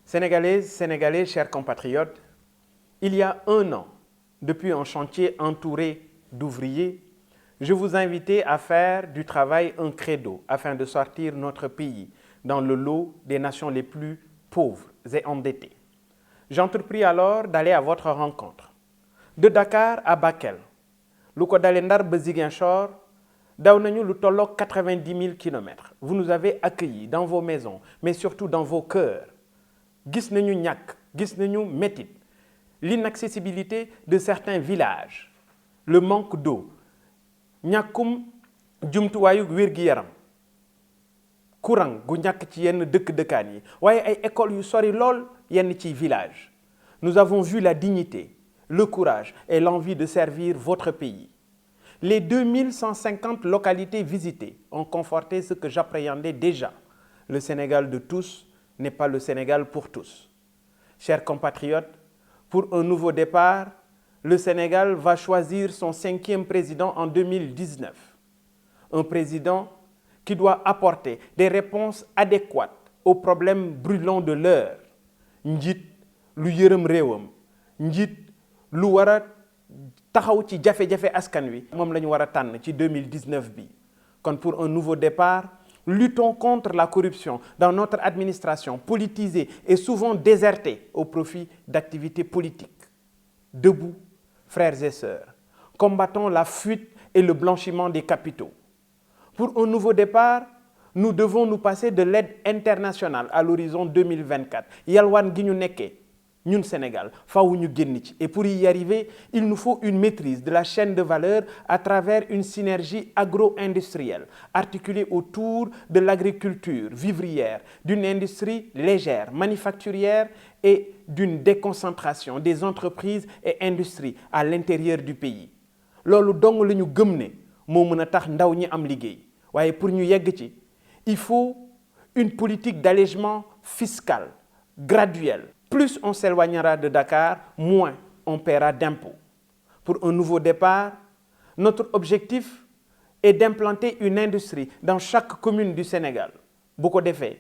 Sénégalaises, Sénégalais, chers compatriotes, il y a un an, depuis un chantier entouré d'ouvriers, je vous invitais à faire du travail un credo afin de sortir notre pays dans le lot des nations les plus pauvres et endettées. J'entrepris alors d'aller à votre rencontre. De Dakar à Bakel, lu ko dalee Ndar ba Ziguinchor, daw nañu lu tolloog 90 000 kilomètres. Vous nous avez accueillis dans vos maisons, mais surtout dans vos cœurs. Gis nañu ñàkk, gis nañu métit, l'inaccessibilité de certains villages, le manque d'eau, ñàkkum jumtuwaayu wér-gi-yaram, courant gu ñàkk ci yenn dëkk-dëkkaan yi, waaye ay écoles yu sori lool yenn ci village. Nous avons vu la dignité, le courage et l'envie de servir votre pays. Les 2150 localités visitées ont conforté ce que j'appréhendais déjà. Le Sénégal de tous n'est pas le Sénégal pour tous. Chers compatriotes, pour un nouveau départ, le Sénégal va choisir son 5e président en 2019. Un président qui doit apporter des réponses adéquates aux problèmes brûlants de l'heure. Njiit lu yërëm réewam, njiit lu war a taxaw ci jafe-jafe askan wi moom la ñu war a tànn ci 2019 bi. Kon pour un nouveau départ, luttons contre la corruption dans notre administration politisée et souvent désertée au profit d'activités politiques. Debout, frères et sœurs, combattons la fuite et le blanchiment des capitaux. Pour un nouveau départ, nous devons nous passer de l'aide internationale à l'horizon 2024. Yalwaan gi ñu nekkee ñun Sénégal faaw ñu génn ci. Et pour y arriver, il nous faut une maîtrise de la chaîne de valeur à travers une synergie agro-industrielle articulée autour de l'agriculture vivrière, d'une industrie légère, manufacturière et d'une déconcentration des entreprises et industries à l'intérieur du pays. Loolu dong la ñu gëm ne moo mën a tax ndaw ñi am liggéey. Waaye pour ñu yegg ci, il faut une politique d'allègement fiscal graduel. Plus on s'éloignera de Dakar, moins on paiera d'impôts. Pour un nouveau départ, notre objectif est d'implanter une industrie dans chaque commune du Sénégal. Bu ko defee,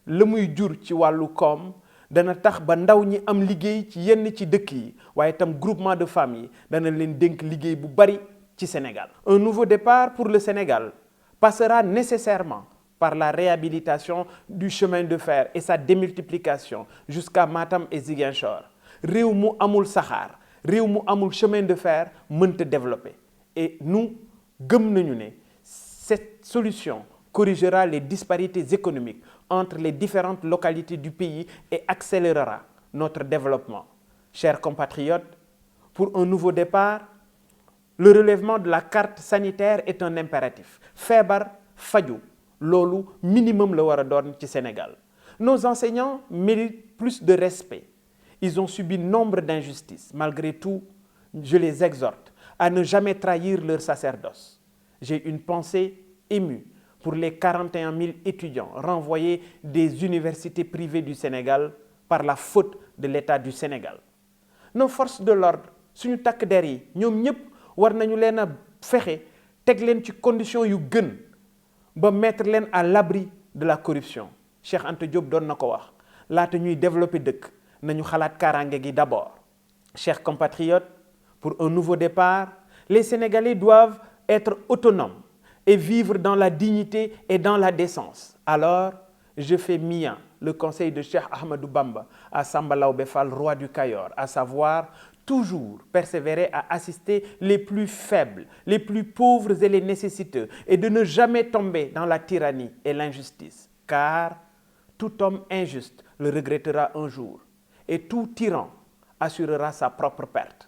la muy jur ci wàllu koom dana tax ba ndaw ñi am liggéey ci yenn ci dëkk yi, waaye tam groupement de famille dana leen dénk liggéey bu bari ci Sénégal. Un nouveau départ pour le Sénégal passera nécessairement par la réhabilitation du chemin de fer et sa démultiplication jusqu'à Matam et Ziguinchor. Réew mu amul saxaar, réew mu amul chemin de fer mënta développer. Et nous gëm nañu ne cette solution corrigera les disparités économiques entre les différentes localités du pays et accélérera notre développement. Chers compatriotes, pour un nouveau départ, le relèvement de la carte sanitaire est un impératif. Feebar faju loolu minimum la war a doon ci Sénégal. Nos enseignants méritent plus de respect. Ils ont subi nombre d'injustices. Malgré tout, je les exhorte à ne jamais trahir leur sacerdoce. J'ai une pensée émue pour les 41 000 étudiants renvoyés des universités privées du Sénégal par la faute de l'État du Sénégal. Nos forces de l'ordre, suñu takk der yi, ñoom ñëpp war nañu leen a fexe teg leen ci conditions yu gën ba mettre leen à l'abri de la corruption. Cheikh Anta Diop doon na ko wax laata ñuy développer dëkk nañu xalaat kaaraange gi d'abord. Chers compatriotes, pour un nouveau départ, les Sénégalais doivent être autonomes et vivre dans la dignité et dans la décence. Alors, je fais mien le conseil de Cheikh Ahmadou Bamba à Samba Laobé Fall, roi du Kayor, à savoir toujours persévérer à assister les plus faibles, les plus pauvres et les nécessiteux, et de ne jamais tomber dans la tyrannie et l'injustice. Car tout homme injuste le regrettera un jour, et tout tyran assurera sa propre perte.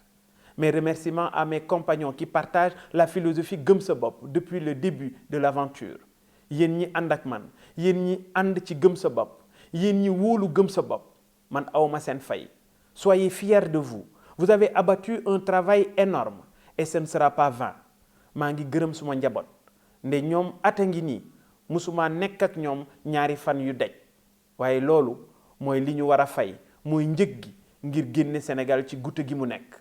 Mes remerciements à mes compagnons qui partagent la philosophie Gëm Sa Bopp depuis le début de l'aventure. Yéen ñi ànd ak man, yéen ñi ànd ci Gëm Sa Bopp, yéen ñi wóolu Gëm Sa Bopp, man awma seen fay. Soyez fiers de vous. Vous avez abattu un travail énorme et ce ne sera pas vain. Maa ngi gërëm suma njaboot nde ñoom ata ngi nii musuma nekk ak ñoom ñaari fan yu dej waaye loolu mooy li ñu war a fay mooy njëg gi ngir génne Sénégal ci guute gi mu nekk.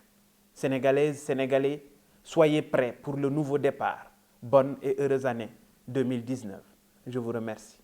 Sénégalaises, Sénégalais, soyez prêts pour le nouveau départ. Bonne et heureuse année 2019. Je vous remercie.